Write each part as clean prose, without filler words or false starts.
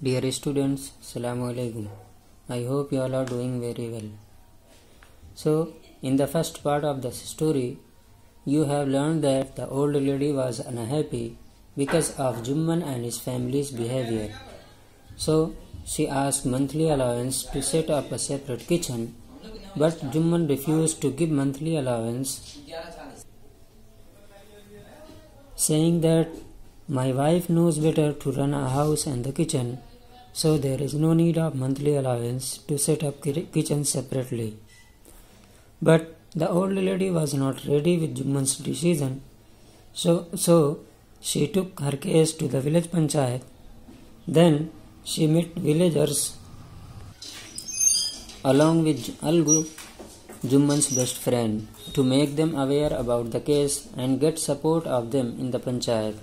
Dear students, Assalamu alaikum. I hope you all are doing very well. So, in the first part of the story, you have learned that the old lady was unhappy because of Jumman and his family's behavior. So, she asked monthly allowance to set up a separate kitchen, but Jumman refused to give monthly allowance, saying that my wife knows better to run a house and the kitchen, so there is no need of monthly allowance to set up kitchen separately. But the old lady was not ready with Jumman's decision, so she took her case to the village panchayat. Then she met villagers along with Algu, Jumman's best friend, to make them aware about the case and get support of them in the panchayat.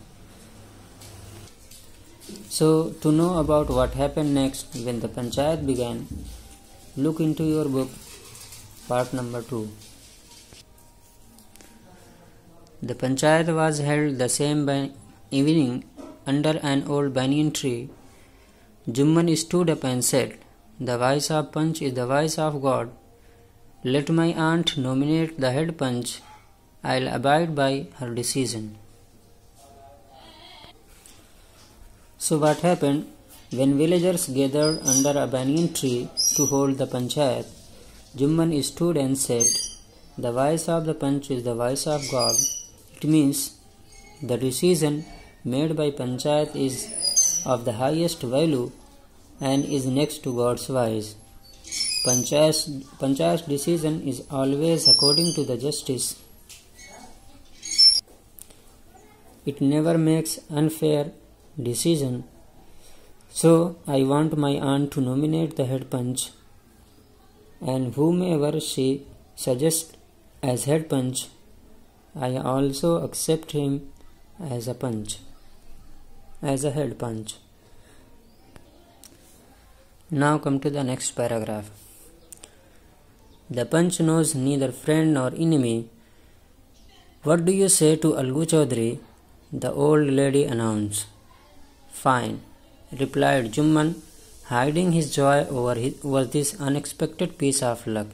So, to know about what happened next when the panchayat began, look into your book, part number 2. The panchayat was held the same evening under an old banyan tree. Jumman stood up and said, "The voice of Panch is the voice of God. Let my aunt nominate the head Panch. I'll abide by her decision." So what happened? When villagers gathered under a banyan tree to hold the panchayat, Jumman stood and said, "The voice of the Panch is the voice of God." It means the decision made by panchayat is of the highest value and is next to God's voice. Panchayat's decision is always according to the justice. It never makes unfair decision. So I want my aunt to nominate the head Panch, and whomever she suggests as head Panch, I also accept him as a Panch, as a head Panch. Now come to the next paragraph. The Panch knows neither friend nor enemy. What do you say to Algu Chaudhary? The old lady announced. Fine, replied Jumman, hiding his joy over this unexpected piece of luck.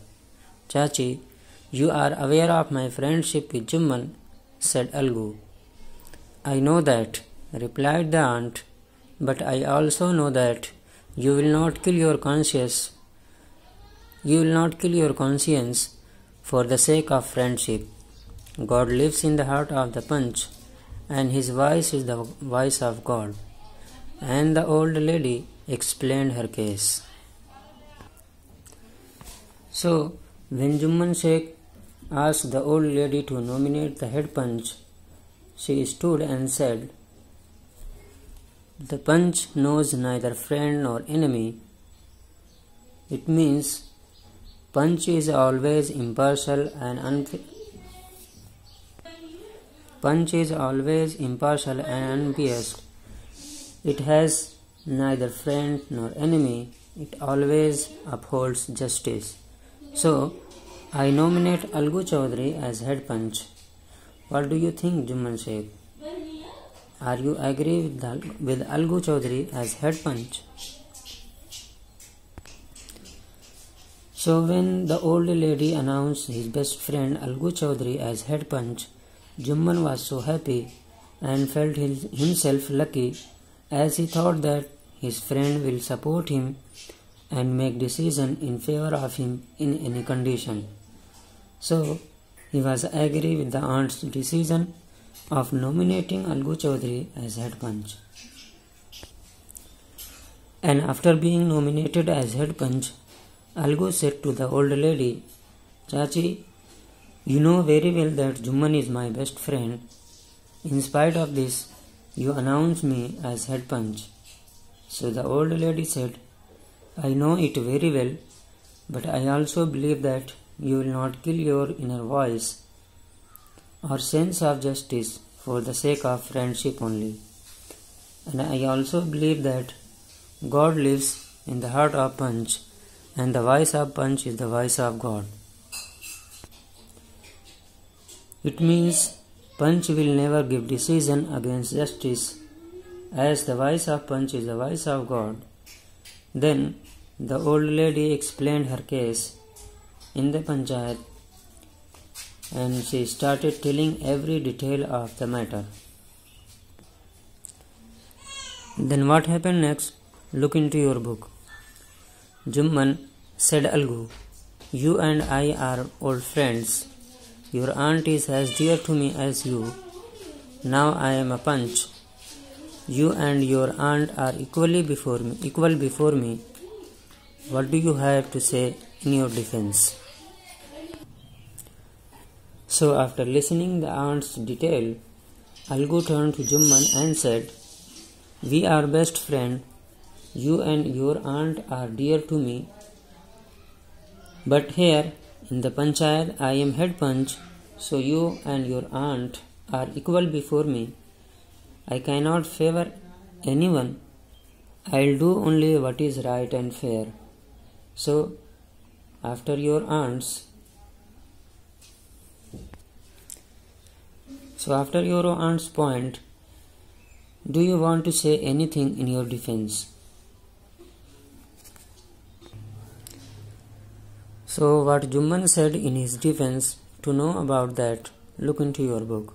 Chachi, you are aware of my friendship with Jumman, said Algu. I know that, replied the aunt, but I also know that you will not kill your conscience. You will not kill your conscience for the sake of friendship. God lives in the heart of the Panch, and his voice is the voice of God. And the old lady explained her case. So, when Jumman Sheikh asked the old lady to nominate the head Panch, she stood and said, "The Panch knows neither friend nor enemy." It means Panch is always impartial and unbiased. It has neither friend nor enemy. It always upholds justice. So, I nominate Algu Chaudhary as head Panch. What do you think, Jumman Sheikh? Are you agree with Algu Chaudhary as head Panch? So, when the old lady announced his best friend Algu Chaudhary as head Panch, Jumman was so happy and felt himself lucky, as he thought that his friend will support him and make decision in favor of him in any condition. So he was agree with the aunt's decision of nominating Algu Chaudhary as head Panch. And after being nominated as head Panch, Algu said to the old lady, "Chachi, you know very well that Jumman is my best friend. In spite of this, you announce me as head Panch." So the old lady said, "I know it very well, but I also believe that you will not kill your inner voice or sense of justice for the sake of friendship only. And I also believe that God lives in the heart of Panch, and the voice of Panch is the voice of God." It means Panch will never give decision against justice, as the voice of Panch is the voice of God, Then the old lady explained her case in the panchayat, and she started telling every detail of the matter. Then what happened next? Look into your book. Jumman said, Algu, you and I are old friends. Your aunt is as dear to me as you. Now I am a Panch. You and your aunt are equal before me. What do you have to say in your defense? So after listening the aunt's detail, Algu turned to Jumman and said, we are best friends. You and your aunt are dear to me. But here in the panchayat I am head Panch, so you and your aunt are equal before me. I cannot favor anyone. I'll do only what is right and fair. So after your aunt's point, do you want to say anything in your defense? So what Jumman said in his defense, to know about that, look into your book.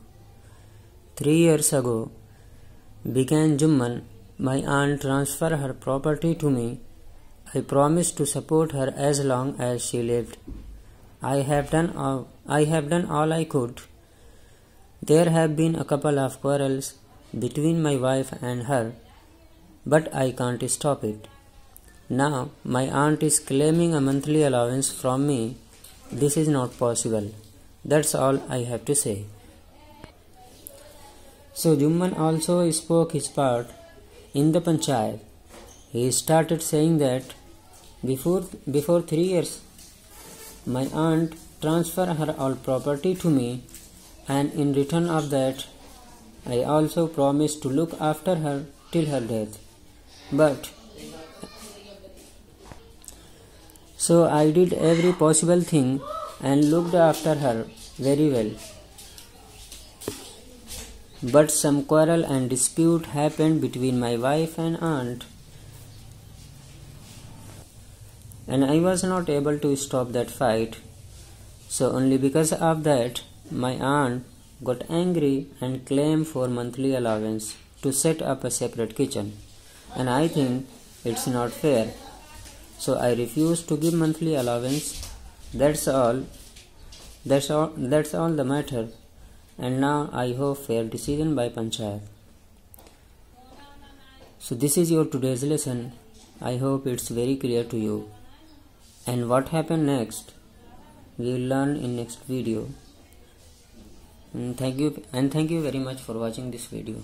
3 years ago, began Jumman, my aunt transferred her property to me. I promised to support her as long as she lived. I have done all I could. There have been a couple of quarrels between my wife and her, but I can't stop it. Now my aunt is claiming a monthly allowance from me. This is not possible. That's all I have to say. So Jumman also spoke his part in the panchayat. He started saying that before 3 years, my aunt transferred her all property to me, and in return of that, I also promised to look after her till her death. So I did every possible thing and looked after her very well. But some quarrel and dispute happened between my wife and aunt, and I was not able to stop that fight. So only because of that, my aunt got angry and claimed for monthly allowance to set up a separate kitchen, and I think it's not fair. So I refused to give monthly allowance. That's all the matter. And now I hope fair decision by panchayat. So this is your today's lesson. I hope it's very clear to you. And what happened next, we will learn in next video. And thank you very much for watching this video.